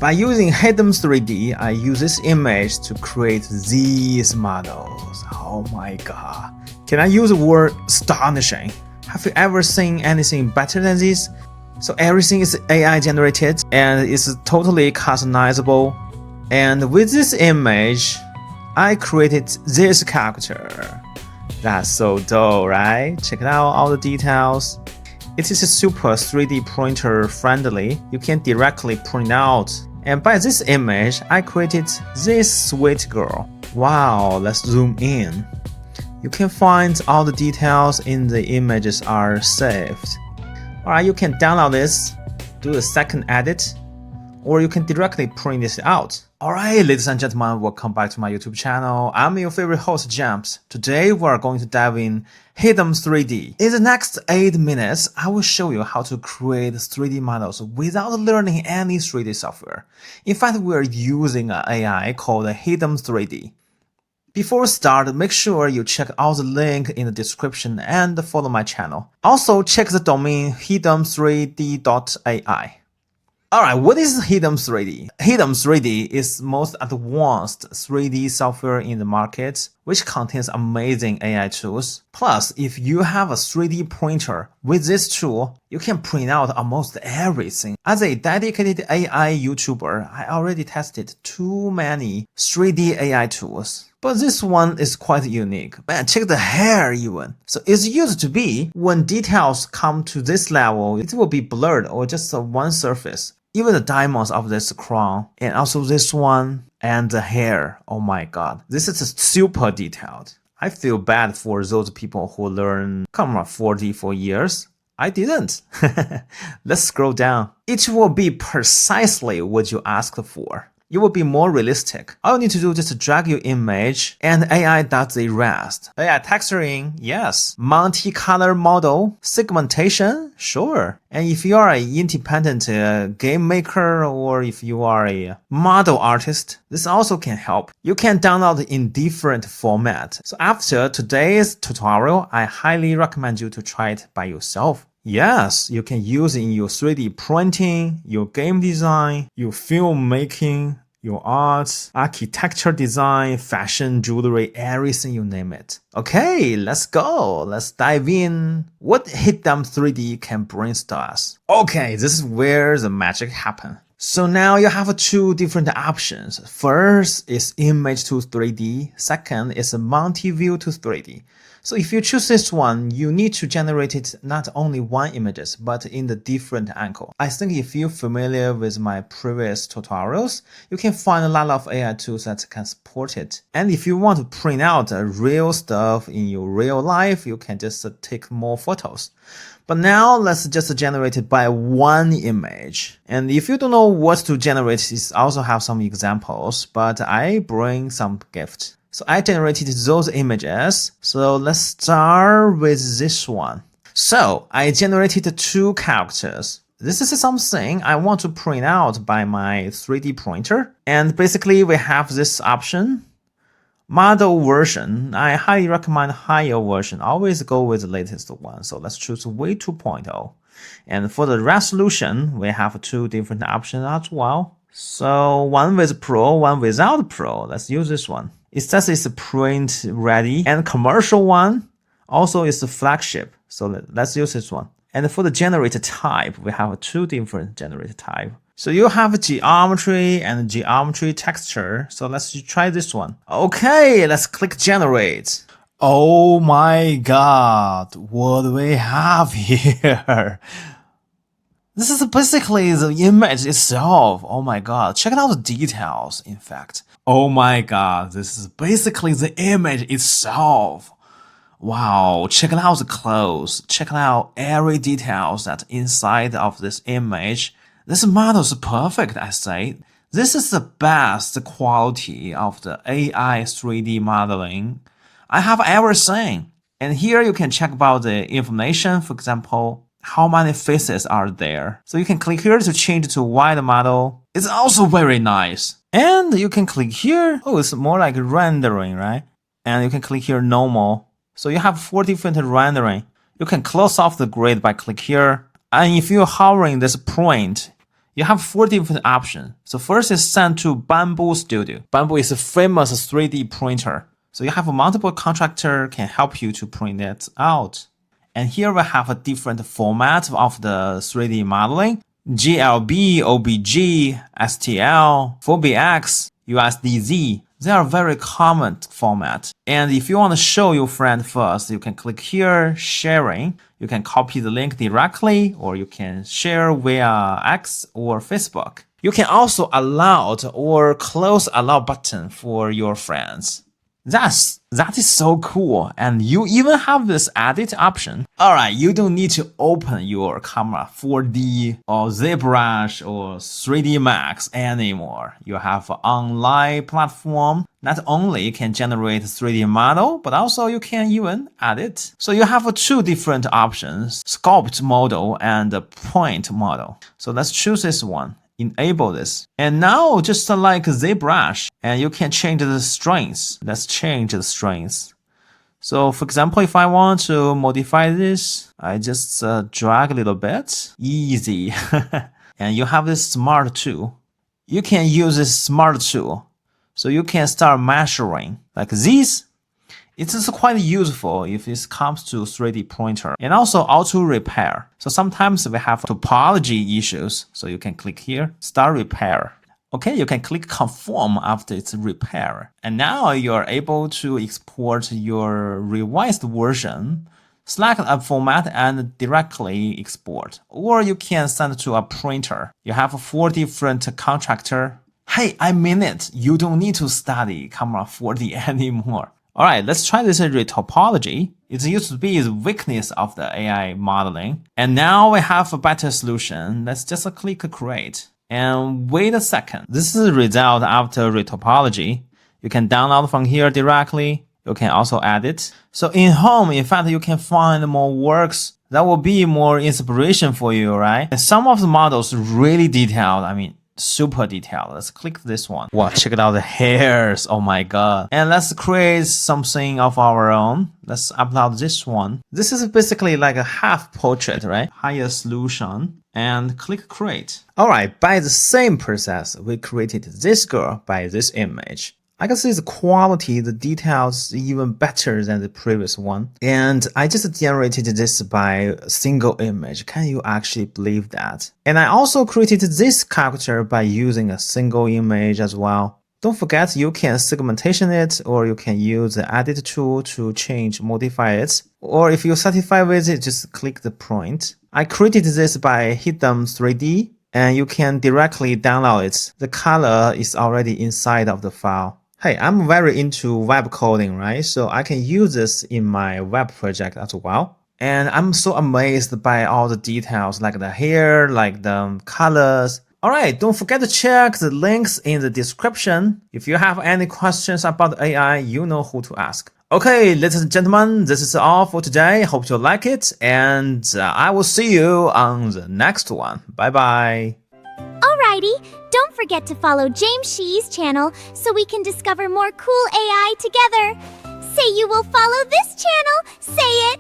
By using Hitem3D, I use this image to create these models. Oh my god. Can I use the word astonishing? Have you ever seen anything better than this? So everything is AI generated and it's totally customizable. And with this image, I created this character. That's so dope, right? Check out all the details. It is a super 3D printer friendly. You can directly print out. And by this image, I created this sweet girl. Wow, let's zoom in. You can find all the details in the images are saved. Alright, you can download this, do a second edit, or you can directly print this out. Alright, ladies and gentlemen, welcome back to my YouTube channel. I'm your favorite host, James. Today we are going to dive in Hitem3D. In the next 8 minutes, I will show you how to create 3D models without learning any 3D software. In fact, we are using an AI called Hitem3D. Before we start, make sure you check out the link in the description and follow my channel. Also, check the domain hitem3d.ai. Alright, what is Hitem3D? Hitem3D is the most advanced 3D software in the market, which contains amazing AI tools. Plus, if you have a 3D printer, with this tool, you can print out almost everything. As a dedicated AI YouTuber, I already tested too many 3D AI tools. But this one is quite unique. Man, check the hair even. So it used to be, when details come to this level, it will be blurred or just one surface. Even the diamonds of this crown, and also this one, and the hair. Oh my god, this is super detailed. I feel bad for those people who learn camera 40 for years. I didn't. Let's scroll down. It will be precisely what you asked for. It will be more realistic. All you need to do is just drag your image and AI does the rest. AI texturing, yes. Multi-color model, segmentation, sure. And if you are an independent game maker or if you are a model artist, this also can help. You can download in different formats. So after today's tutorial, I highly recommend you to try it by yourself. Yes, you can use it in your 3D printing, your game design, your film making, your art, architecture design, fashion, jewelry, everything you name it. Okay, let's go. Let's dive in. What Hitem3D can bring to us? Okay, this is where the magic happens. So now you have two different options. First is image to 3D. Second is a multi-view to 3D. So if you choose this one, you need to generate it not only one images, but in the different angle. I think if you're familiar with my previous tutorials, you can find a lot of AI tools that can support it. And if you want to print out real stuff in your real life, you can just take more photos. But now let's just generate it by one image. And if you don't know what to generate, I also have some examples, but I bring some gifts. So I generated those images. So let's start with this one. So I generated two characters. This is something I want to print out by my 3D printer. And basically we have this option. Model version, I highly recommend higher version. Always go with the latest one. So let's choose V 2.0. And for the resolution, we have two different options as well. So one with Pro, one without Pro. Let's use this one. It says it's print ready, and commercial one also is the flagship. So let's use this one. And for the generator type, we have two different generator type. So you have geometry and geometry texture. So let's try this one. Okay, let's click generate. Oh my god, what do we have here? This is basically the image itself. Oh my god, check out the details, in fact. Oh my god, this is basically the image itself. Wow, check out the clothes. Check out every details that's inside of this image. This model is perfect, I say. This is the best quality of the AI 3D modeling I have ever seen. And here you can check about the information, for example, how many faces are there. So you can click here to change to wide model. It's also very nice. And you can click here. Oh, it's more like rendering, right? And you can click here normal. So you have 4 different rendering. You can close off the grid by click here. And if you're hovering this point, You have 4 different options. So first is send to Bamboo Studio. Bamboo is a famous 3D printer. So you have multiple contractor can help you to print it out. And here we have a different format of the 3D modeling. GLB, OBJ, STL, 4BX, USDZ. They are very common format. And if you want to show your friend first, you can click here, sharing. You can copy the link directly, or you can share via X or Facebook. You can also allow or close allow button for your friends. That is so cool. And you even have this edit option. Alright, you don't need to open your camera 4D or ZBrush or 3D Max anymore. You have an online platform. Not only can generate 3D model, but also you can even edit. So you have 2 different options, sculpt model and point model. So let's choose this one. Enable this. And now just like ZBrush, and you can change the strengths. Let's change the strengths. So for example, if I want to modify this, I just drag a little bit. Easy. And you have this smart tool. You can use this smart tool. So you can start measuring like this. It is quite useful if it comes to 3D printer and also auto repair. So sometimes we have topology issues. So you can click here, start repair. Okay, you can click conform after it's repair. And now you're able to export your revised version, select a format and directly export. Or you can send it to a printer. You have 4 different contractor. Hey, I mean it. You don't need to study camera 4D anymore. Alright, let's try this retopology. It used to be the weakness of the AI modeling. And now we have a better solution. Let's just click create. And wait a second. This is the result after retopology. You can download from here directly. You can also edit. So in home, in fact, you can find more works. That will be more inspiration for you, right? And some of the models really detailed. I mean, super detailed. Let's click this one. Wow, check it out the hairs. Oh my god. And let's create something of our own. Let's upload this one. This is basically like a half portrait, right? Higher solution and click create. Alright, by the same process, we created this girl by this image. I can see the quality, the details even better than the previous one. And I just generated this by a single image. Can you actually believe that? And I also created this character by using a single image as well. Don't forget, you can segmentation it, or you can use the edit tool to change, modify it. Or if you're satisfied with it, just click the print. I created this by Hitem3D, and you can directly download it. The color is already inside of the file. Hey, I'm very into web coding, right? So I can use this in my web project as well. And I'm so amazed by all the details, like the hair, like the colors. Alright, don't forget to check the links in the description. If you have any questions about AI, you know who to ask. Okay, ladies and gentlemen, this is all for today. Hope you like it. And I will see you on the next one. Bye-bye. Alrighty, don't forget to follow James Shee's channel so we can discover more cool AI together. Say you will follow this channel. Say it.